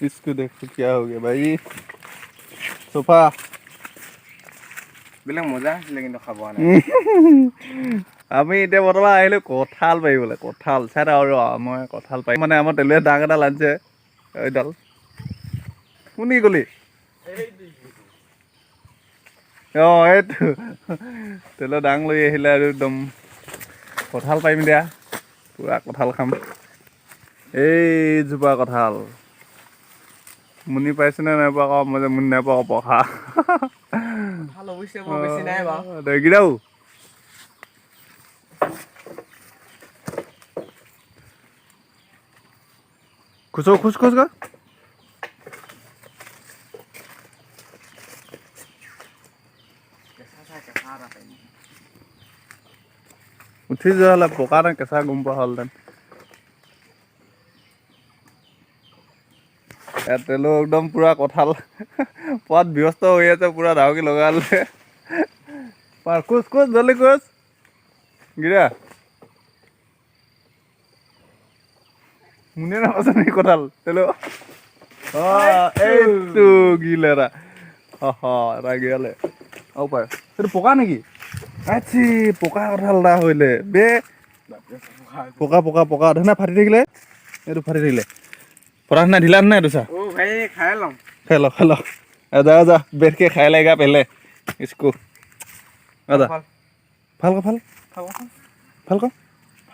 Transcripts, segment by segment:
इसको देखो क्या हो गया भाई सोफा बिलंग मजा आছিলে কিন্তু খাব নাই আমি এতিয়া বৰ্তমান আহিলো কঁঠাল পাৰিবলৈ কঁঠাল চাই আৰু মই কঁঠাল পাৰি মানে আমাৰ তেলুৱে ডাঙ এডাল আনিছে এইডাল শুনি গলি এইটো তেলুৱে ডাঙ লৈ আহিলে আৰু একদম কঁঠাল পাৰিম দিয়া পুৰা কঁঠাল খাম এইজোপা কঁঠাল মুনি পাইছেনে নাই পোৱা আকৌ মই যে মুনি নাই পোৱা আকৌ পঢ়া ভাল অৱশ্যে বৰ বেছি নাই বাৰু দেখিদাও খুচ খুচ খুচ গা উঠি যোৱা হ'লে পকা নে কেঁচা গম পোৱা হ'লহেঁতেন ইয়াত তেলো একদম পুৰা কঁঠাল পোৱাত ব্যস্ত হৈ আছে পুৰা ধাউকি লগালে পাৰ কোচ কোচ জলদি কোচ গিৰা মুনিয়ে নাপাইছে নেকি কঁঠাল তেলো এইটো গিলে এটা এটা গিৰালে আৰু পাৰ সেইটো পকা নেকি আচ্ছি পকা কঁঠাল এটা হৈলে বে পকা পকা পকা ধুনা ফাটি থাকিলে এইটো ফাটি থাকিলে পঢ়া শুনা ঢিলা নাই এইটো চা ও ভাই খাই লম খাই ল যা बैठ के खाए लेगा पहले इसको आजा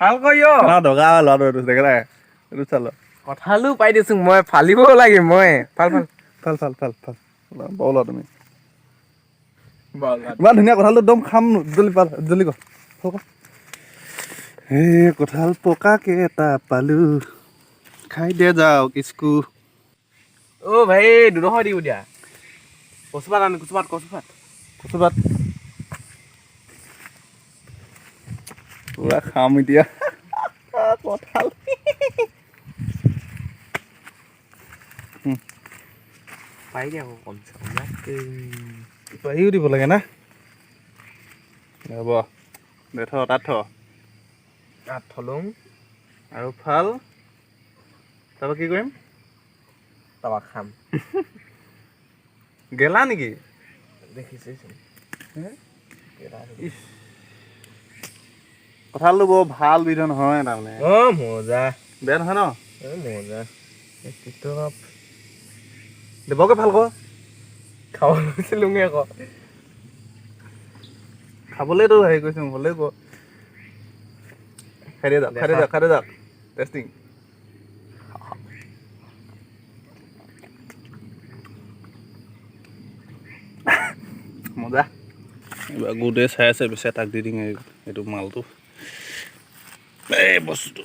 ভাল ইয় না দগা ল'ৰাটো এইটো দেখা নাই এইটো চাল কঁঠালো পাই দিছো মই ফালিব লাগে মই ভাল পাওলা তুমি ইমান ধুনীয়া কঁঠালটো একদম খাম জলদি কৰ এই কঁঠাল পকাকে এটা পালো খাই দে যাওক ইস্কু ও ভাই দুডোখৰ দিও দিয়া কচুপাত আন কচুপাত পুৰা খাম এতিয়া কঁঠাল পাই দিয়া আকৌ কম পাৰিও দিব লাগে না হ'ব দে থ তাত থলুং আৰু ফাল তাৰপৰা কি কৰিম তাৱা খাম গেলা নেকি দেখিছেচোন কঁঠালটো বৰ ভাল বিধৰ নহয় তাৰমানে মজা বেয়া নহয় ন মজা দেৱকে ভাল কৰ খাব লৈছিলোঙে আকৌ খাবলৈতো হেৰি কৰিছোঁ হ'লেও ক খাই দে যাওক টেষ্টিং মজা এইবাৰ গোটেই চাই আছে পিছে তাক দি দিম এইটো মালটো এই বস্তুটো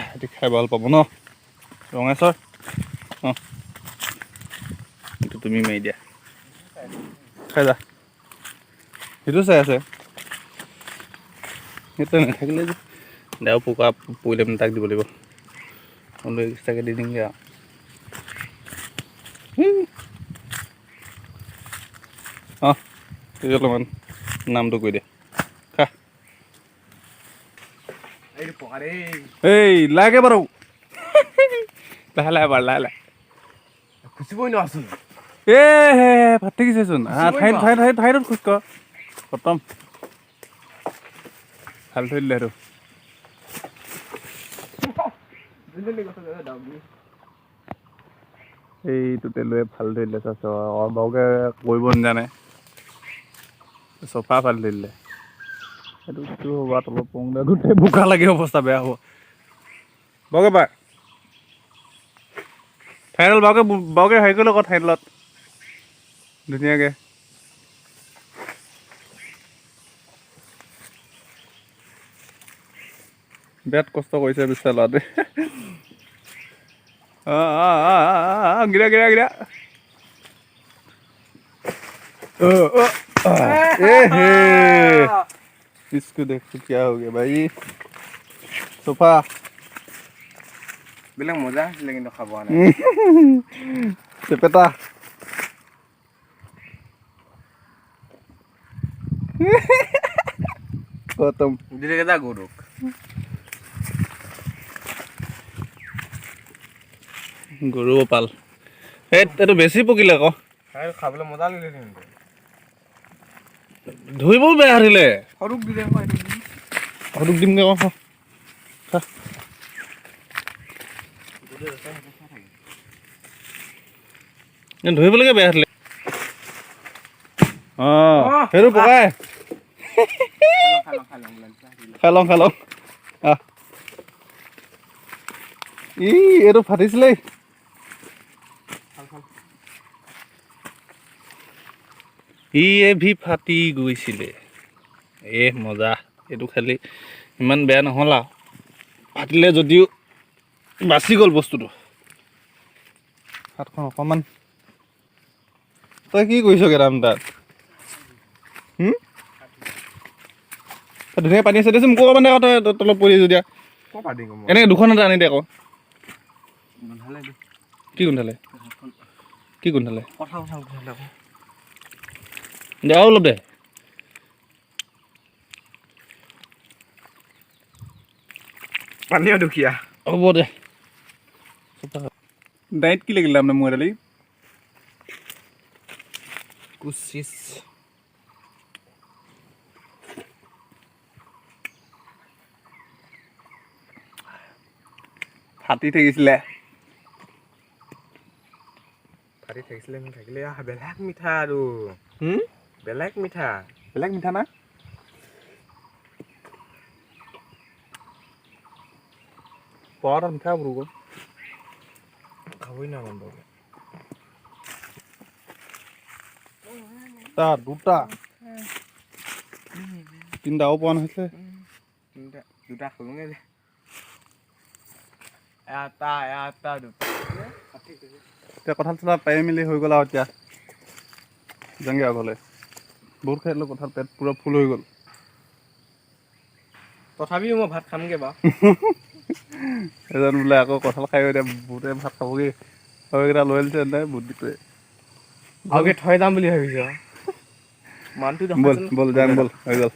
সেইটো খাই ভাল পাব ন ৰঙেশ্বৰ অঁ এইটো তুমি মাৰি দিয়া খাই যা সেইটো চাই আছে সেইটো নাথাকিলে যে দেও পোকা পৰিলে মানে তাক দিব লাগিব লৈ এক্সট্ৰাকৈ দি দিমগৈ আৰু অঁ অলপমান নামটো কৈ দিয়া খা এই লাগে বাৰু লাহে লাহে খুচিবই নোৱাৰচোন ভাত থাকিছেচোন ঠাইটোত খোজ কৰ খতম ভাল থৈ দিলে সেইটো এইটো তেলুৱে ভাল থৈ দিলে চাচ বৰকে কৰিব নাজানে চফা ফালি থৈ দিলে সেইটো হ'ব তলত পৰোঁতে গোটেই বোকা লাগি অৱস্থা বেয়া হ'ব বৰকে পাৰ ঠাইডাল বৰকে হেৰি কৰিলে আকৌ ঠাইডালত ধুনীয়াকৈ বিৰাট কষ্ট কৰিছে পিছে ল'ৰাটোৱে गिरा इसको देखो क्या हो गया भाई सोफा बिलंग मजा आছিলে কিন্তু খাব নাই চেপেটা খতম দিলেগে যা গৰুক গৰু পাল এইটো বেছি পকিলে আকৌ খাবলৈ মজা লাগিলে কিন্তু ধুইবও বেয়া হাৰিলে সৰুক দিলে সৰুক দিমগে আকৌ খা ধুইবলৈকে বেয়া হাৰিলে সেইটো পকাই খাই লওঁ আহ এইটো ফাটিছিলেই ফাটি গৈছিলে মজা এইটো খালি ইমান বেয়া নহ'ল আৰু ফাটিলে যদিও বাচি গ'ল বস্তুটো হাতখন অকণমান তই কি কৰিছগে ৰাম তাত ধুনীয়া পানী আছে দেচোন মোক অকণমান আকৌ তই তলত পৰি যদিয়া এনেকৈ দুখন এটা আনি দে আকৌ কি গোন্ধালে দে আৰু অলপ দে পানীও দুখীয়া হ'ব দে ডাইট কি লাগিলে আপোনাৰ মোৰ এডালি কুচিছ ফাটি থাকিছিলে থাকিলে বেলেগ মিঠা আৰু বেলেগ মিঠা না পৰাটা মিঠা বোলো গ'ল খাবই না মন বাৰু দুটা তিনিটাও পোৱা নহৈছে দুটা খালোঙে যে এটা দুটা এতিয়া কঁঠাল চলা পাই মেলি হৈ গ'ল আৰু এতিয়া যাংগে আৰু ঘৰলৈ বহুত খাই দিলোঁ কঁঠাল পেট পূৰা ফুল হৈ গ'ল তথাপিও মই ভাত খামগে বাৰু এজন বোলে আকৌ কঁঠাল খাই এতিয়া বহুতে ভাত খাবগৈ সেইকেইটা লৈ আনিছে নাই বুদ্ধিটোৱে ভালকে থৈ যাম বুলি ভাবিছ মানুহটো বল যাম বল হৈ গ'ল